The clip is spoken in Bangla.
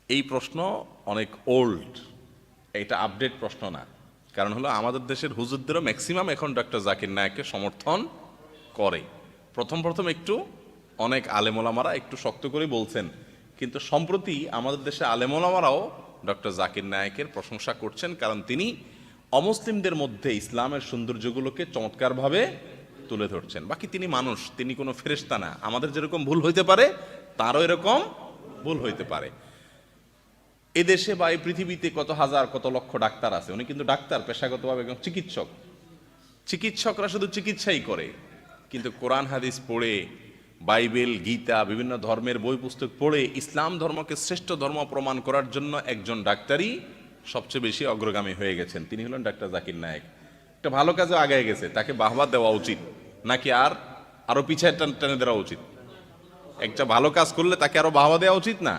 এই প্রশ্ন অনেক ওল্ড, এটা আপডেট প্রশ্ন না। কারণ হলো আমাদের দেশের হুজুরদেরও ম্যাক্সিমাম এখন ডক্টর জাকির নায়েককে সমর্থন করে। প্রথম প্রথম একটু অনেক আলেমোলামারা একটু শক্ত করে বলছেন, কিন্তু সম্প্রতি আমাদের দেশে আলেমোলামারাও ডক্টর জাকির নায়েকের প্রশংসা করছেন, কারণ তিনি অমুসলিমদের মধ্যে ইসলামের সৌন্দর্যগুলোকে চমৎকারভাবে তুলে ধরছেন। বাকি তিনি মানুষ, তিনি কোনো ফেরেশতা না। আমাদের যেরকম ভুল হইতে পারে তারও এরকম ভুল হইতে পারে। এদেশে বা এই পৃথিবীতে কত হাজার কত লক্ষ ডাক্তার আছে, উনি কিন্তু ডাক্তার পেশাগতভাবে একজন চিকিৎসক। চিকিৎসকরা শুধু চিকিৎসাই করে, কিন্তু কোরআন হাদিস পড়ে, বাইবেল, গীতা, বিভিন্ন ধর্মের বই পুস্তক পড়ে ইসলাম ধর্মকে শ্রেষ্ঠ ধর্ম প্রমাণ করার জন্য একজন ডাক্তারই সবচেয়ে বেশি অগ্রগামী হয়ে গেছেন, তিনি হলেন ডাক্তার জাকির নায়েক। একটা ভালো কাজে আগায় গেছে, তাকে বাহবা দেওয়া উচিত, নাকি আরো পিছায় টেনে দেওয়া উচিত? একটা ভালো কাজ করলে তাকে আরো বাহবা দেওয়া উচিত না?